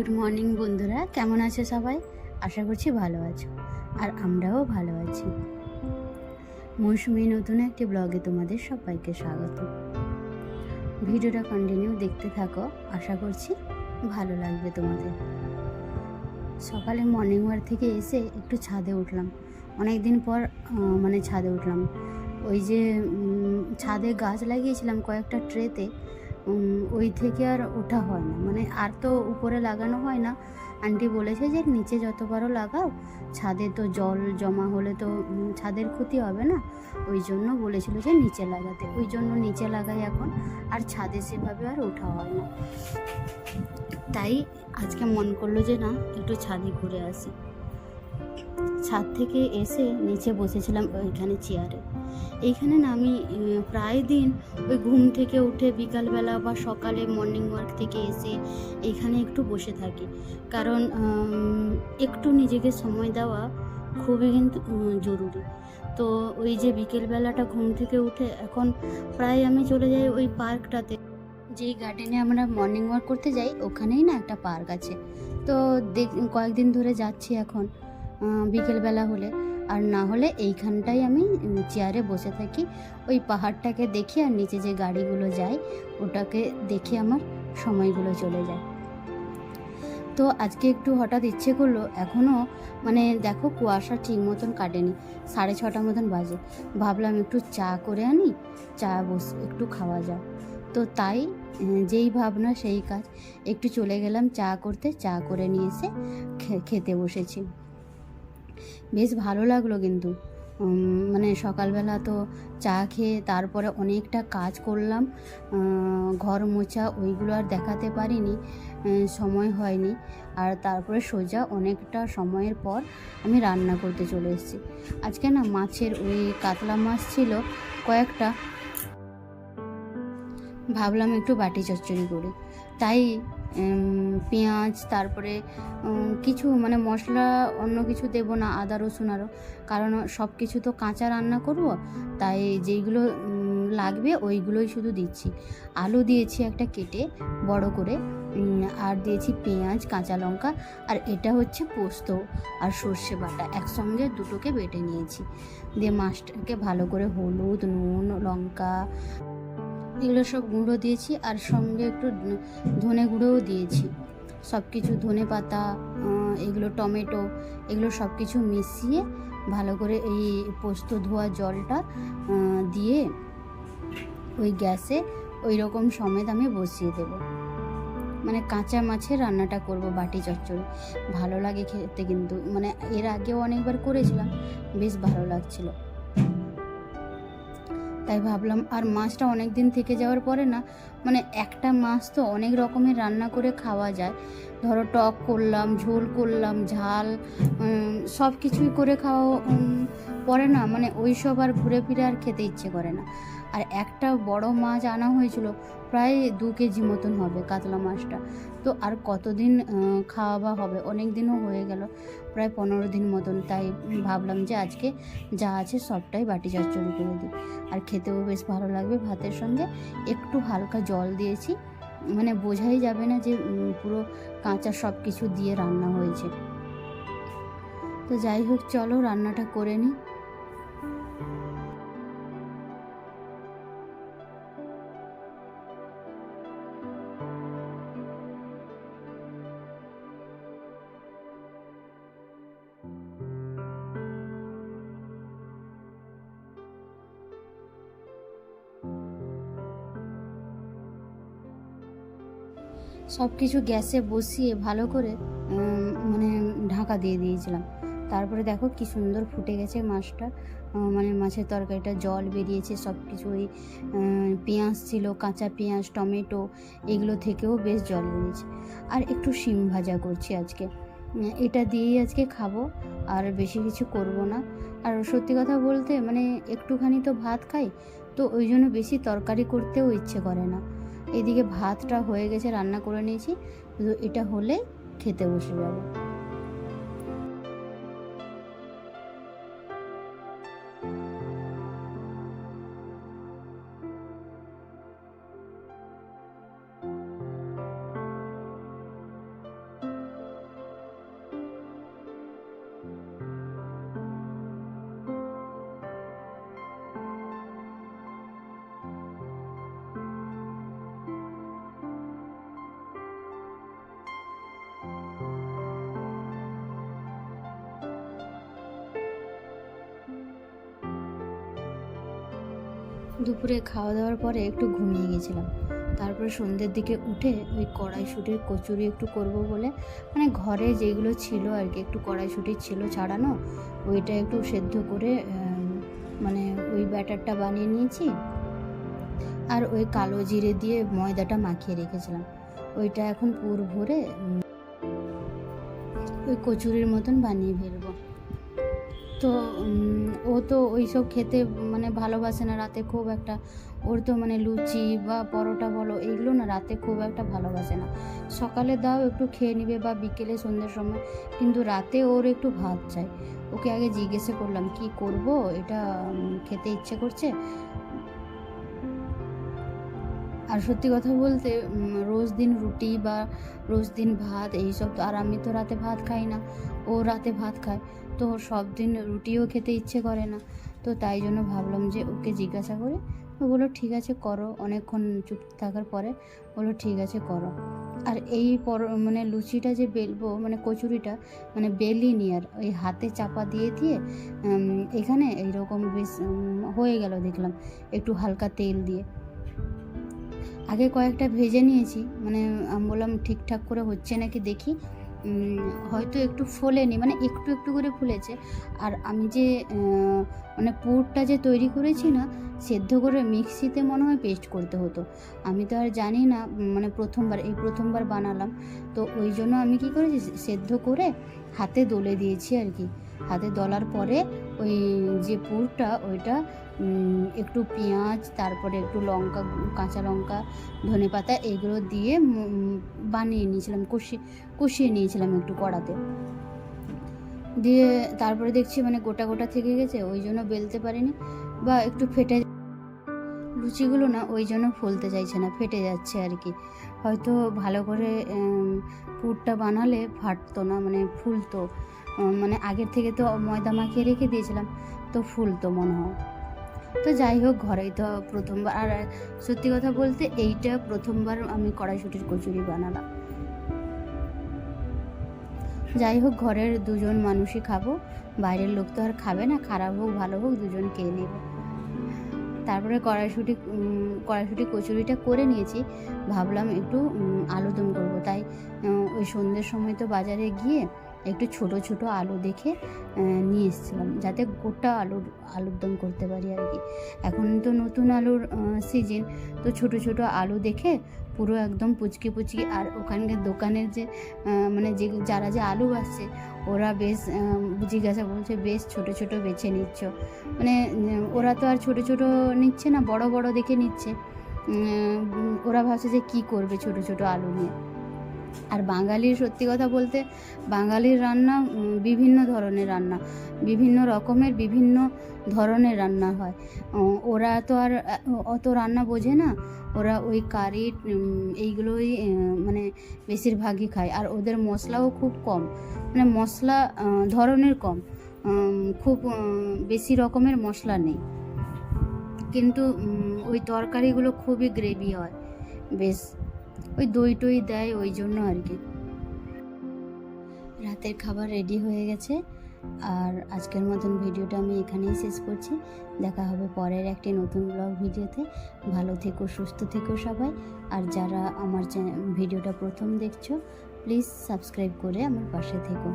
Good morning বন্ধুরা, কেমন আছো সবাই? আশা করছি ভালো আছো, আর আমরাও ভালো আছি। মৌসুমী নতুন একটি ব্লগে তোমাদের সবাইকে স্বাগত। ভিডিওটা কন্টিনিউ দেখতে থাকো, আশা করছি ভালো লাগবে তোমাদের। সকালে মর্নিং ওয়াক থেকে এসে একটু ছাদে উঠলাম। অনেক দিন পর ছাদে উঠলাম। ওই যে ছাদে গাছ লাগিয়েছিলাম কয়েকটা ট্রেতে, ওই থেকে আর ওঠা হয় না, আর তো উপরে লাগানো হয় না। আন্টি বলেছে যে নিচে যত পারো লাগাও, ছাদে তো জল জমা হলে তো ছাদের ক্ষতি হবে না, ওই জন্য বলেছিল যে নিচে লাগাতে, ওই জন্য নিচে লাগাই এখন। আর ছাদে সেভাবে আর ওঠা হয় না, তাই আজকে মন করলো যে না, একটু ছাদে ঘুরে আসি। ছাদ থেকে এসে নিচে বসেছিলাম ওইখানে চেয়ারে। এইখানে না আমি প্রায় দিন ওই ঘুম থেকে উঠে বিকালবেলা বা সকালে মর্নিং ওয়াক থেকে এসে এইখানে একটু বসে থাকি, কারণ একটু নিজেকে সময় দেওয়া খুবই কিন্তু জরুরি। তো ওই যে বিকেলবেলাটা ঘুম থেকে উঠে এখন প্রায় আমি চলে যাই ওই পার্কটাতে, যেই গার্ডেনে আমরা মর্নিং ওয়াক করতে যাই, ওখানেই না একটা পার্ক আছে। তো কয়েকদিন ধরে যাচ্ছি এখন বিকেলবেলা হলে, আর না হলে এইখানটাই আমি চেয়ারে বসে থাকি, ওই পাহাড়টাকে দেখি আর নিচে যে গাড়িগুলো যায় ওটাকে দেখে আমার সময়গুলো চলে যায়। তো আজকে একটু হঠাৎ ইচ্ছে করলো, এখনও দেখো কুয়াশা ঠিক মতন কাটেনি, 6:30 মতন বাজে। ভাবলাম একটু চা করে আনি, চা একটু খাওয়া যায়। তো তাই যেই ভাবনা সেই কাজ, একটু চলে গেলাম চা করতে, চা করে নিয়ে এসে খেতে বসেছি। বেশ ভালো লাগলো কিন্তু, সকালবেলা তো চা খেয়ে তারপরে অনেকটা কাজ করলাম, ঘর মোছা ওইগুলো আর দেখাতে পারিনি, সময় হয়নি। আর তারপরে সোজা অনেকটা সময়ের পর আমি রান্না করতে চলে এসেছি। আজকে না মাছের ওই কাতলা মাছ ছিল কয়েকটা, ভাবলাম একটু বাটি চচ্চড়ি করি। তাই পেঁয়াজ, তারপরে কিছু মশলা অন্য কিছু দেবো না, আদা রসুন আরও, কারণ সব কিছু তো কাঁচা রান্না করব, তাই যেইগুলো লাগবে ওইগুলোই শুধু দিচ্ছি। আলু দিয়েছি একটা কেটে বড় করে, আর দিয়েছি পেঁয়াজ, কাঁচা লঙ্কা, আর এটা হচ্ছে পোস্ত আর সর্ষে বাটা, একসঙ্গে দুটোকে বেটে নিয়েছি। দিয়ে মাছটাকে ভালো করে হলুদ, নুন, লঙ্কা এগুলো সব গুঁড়ো দিয়েছি, আর সঙ্গে একটু ধনে গুঁড়োও দিয়েছি। সব কিছু, ধনে পাতা, এগুলো টমেটো, এগুলো সব কিছু মিশিয়ে ভালো করে এই পোস্ত ধোয়া জলটা দিয়ে ওই গ্যাসে ওই রকম সমেত আমি বসিয়ে দেবো। কাঁচা মাছের রান্নাটা করব, বাটি চচ্চড়ি ভালো লাগে খেতে, কিন্তু এর আগেও অনেকবার করেছিলাম, বেশ ভালো লাগছিল। তাই ভাবলাম, আর মাছটা অনেক দিন থেকে যাওয়ার পরে না, একটা মাছ তো অনেক রকমের রান্না করে খাওয়া যায়। ধরো টক করলাম, ঝোল করলাম, ঝাল, সব কিছুই করে খাওয়া পরে না, ওই সব আর ঘুরে ফিরে আর খেতে ইচ্ছে করে না। আর একটা বড় মাছ আনা হয়েছিল, প্রায় 2 কেজি মতন হবে কাতলা মাছটা। তো আর কতদিন খাওয়া হবে, অনেক দিনও হয়ে গেল, প্রায় 15 দিন মতন। তাই ভাবলাম যে আজকে যা আছে সবটাই বাটি চচ্চড়ি করে দিই, আর খেতেও বেশ ভালো লাগবে ভাতের সঙ্গে। একটু হালকা জল দিয়েছি, বোঝাই যাবে না যে পুরো কাঁচা সব কিছু দিয়ে রান্না হয়েছে। তো যাই হোক, চলো রান্নাটা করে নিই। সব কিছু গ্যাসে বসিয়ে ভালো করে ঢাকা দিয়ে দিয়েছিলাম। তারপরে দেখো কি সুন্দর ফুটে গেছে মাছটা, মাছের তরকারিটা জল বেরিয়েছে, সব কিছু ওই পেঁয়াজ ছিল, কাঁচা পেঁয়াজ, টমেটো, এগুলো থেকেও বেশ জল বেরিয়েছে। আর একটু শিম ভাজা করছি আজকে, এটা দিয়েই আজকে খাবো, আর বেশি কিছু করব না। আর সত্যি কথা বলতে একটুখানি তো ভাত খাই, তো ওই জন্য বেশি তরকারি করতেও ইচ্ছে করে না। এদিকে ভাতটা হয়ে গেছে, রান্না করে নিয়েছি, শুধু এটা হলে খেতে বসে যাবো। দুপুরে খাওয়া দাওয়ার পরে একটু ঘুমিয়ে গেছিলাম। তারপরে সন্ধ্যের দিকে উঠে ওই কড়াইশুঁটির কচুরি একটু করব বলে, মানে ঘরে যেগুলো ছিল আর কি, একটু কড়াইশুঁটি ছিল ছাড়ানো, ওইটা একটু সেদ্ধ করে মানে ওই ব্যাটারটা বানিয়ে নিয়েছি। আর ওই কালো জিরে দিয়ে ময়দাটা মাখিয়ে রেখেছিলাম, ওইটা এখন পুর ভরে ওই কচুরির মতন বানিয়ে ফেলবো। তো ও তো ওইসব খেতে মানে ভালোবাসে না রাতে খুব একটা, ওর তো মানে লুচি বা পরোটা বলো এগুলো না রাতে খুব একটা ভালোবাসে না। সকালে দাও একটু খেয়ে নিবে বা বিকেলে সন্ধ্যের সময়, কিন্তু রাতে ওর একটু ভাত চাই। ওকে আগে জিজ্ঞেসে করলাম কি করব, এটা খেতে ইচ্ছে করছে। আর সত্যি কথা বলতে রোজ দিন রুটি বা রোজ দিন ভাত এইসব তো, আর আমি তো রাতে ভাত খাই না, ও রাতে ভাত খায়, তো সব দিন রুটিও খেতে ইচ্ছে করে না। তো তাই জন্য ভাবলাম যে ওকে জিজ্ঞাসা করে। ও বললো ঠিক আছে করো, অনেকক্ষণ চুপ থাকার পরে বললো ঠিক আছে করো। আর এই মানে লুচিটা যে বেলবো, মানে কচুরিটা মানে বেলিনি, আর ওই হাতে চাপা দিয়ে দিয়ে এখানে এইরকম বেশ হয়ে গেল দেখলাম, একটু হালকা তেল দিয়ে। আগে কয়েকটা ভেজে নিয়েছি, মানে আমি বললাম ঠিকঠাক করে হচ্ছে নাকি দেখি, হয়তো একটু ফোলেনি, মানে একটু একটু করে ফুলেছে। আর আমি যে মানে পুরটা যে তৈরি করেছি না, সেদ্ধ করে মিক্সিতে মনে হয় পেস্ট করতে হতো, আমি তো আর জানি না, মানে প্রথমবার বানালাম। তো ওই জন্য আমি কি করেছি, সেদ্ধ করে হাতে দলে দিয়েছি আর কি। হাতে দলার পরে ওই যে পুরটা ওইটা একটু পেঁয়াজ, তারপরে একটু লঙ্কা, কাঁচা লঙ্কা, ধনেপাতা এগুলো দিয়ে বানিয়ে নিয়েছিলাম, কষিয়ে নিয়েছিলাম একটু কড়াতে দিয়ে। তারপরে দেখছি মানে গোটা গোটা থেকে গেছে, ওই জন্য বেলতে পারিনি, বা একটু ফেটে লুচিগুলো না ওই জন্য ফুলতে চাইছে না, ফেটে যাচ্ছে আর কি। হয়তো ভালো করে পুরটা বানালে ফাটতো না, মানে ফুলতো, মানে আগের থেকে তো ময়দা মাখিয়ে রেখে দিয়েছিলাম, তো ফুলতো মনে হয়। তো যাই হোক, ঘরেই তো প্রথমবার, আর সত্যি কথা বলতে এইটা প্রথমবার আমি কড়াইশুঁটির কচুরি বানালাম। যাই হোক, ঘরের দুজন মানুষই খাবো, বাইরের লোক তো আর খাবে না, খারাপ হোক ভালো হোক দুজন খেয়ে নেবে। তারপরে কড়াইশুঁটি কচুরিটা করে নিয়েছি, ভাবলাম একটু আলুদম করবো, তাই ওই সন্ধ্যের সময় তো বাজারে গিয়ে একটু ছোট ছোট আলু দেখে নিয়ে এসেছিলাম, যাতে গোটা আলুর দম করতে পারি আর কি। এখন তো নতুন আলুর সিজন, তো ছোট ছোট আলু দেখে পুরো একদম পুচকি পুচকি। আর ওখানকার দোকানের যে মানে যারা যে আলু বাছছে, ওরা বেশ জিজ্ঞাসা বলছে বেশ ছোট ছোট বেছে নিচ্ছ, মানে ওরা তো আর ছোট ছোট নিচ্ছে না, বড় বড় দেখে নিচ্ছে। ওরা ভাবছে যে কি করবে ছোট ছোট আলু নিয়ে। আর বাঙালির সত্যি কথা বলতে, বাঙালির রান্না বিভিন্ন ধরনের রান্না, বিভিন্ন রকমের বিভিন্ন ধরনের রান্না হয়। ওরা তো আর অত রান্না বোঝে না, ওরা ওই কারি এইগুলোই মানে বেশিরভাগই খায়। আর ওদের মশলাও খুব কম, মানে মশলা ধরনের কম, খুব বেশি রকমের মশলা নেই, কিন্তু ওই তরকারিগুলো খুবই গ্রেভি হয় বেশ, ওই দই টই দেয় ওই জন্য আর কি। রাতের খাবার রেডি হয়ে গেছে, আর আজকের মতন ভিডিওটা আমি এখানেই শেষ করছি। দেখা হবে পরের একটি নতুন ব্লগ ভিডিওতে। ভালো থেকো, সুস্থ থেকো সবাই। আর যারা আমার ভিডিওটা প্রথম দেখছো, প্লিজ সাবস্ক্রাইব করে আমার পাশে থেকো।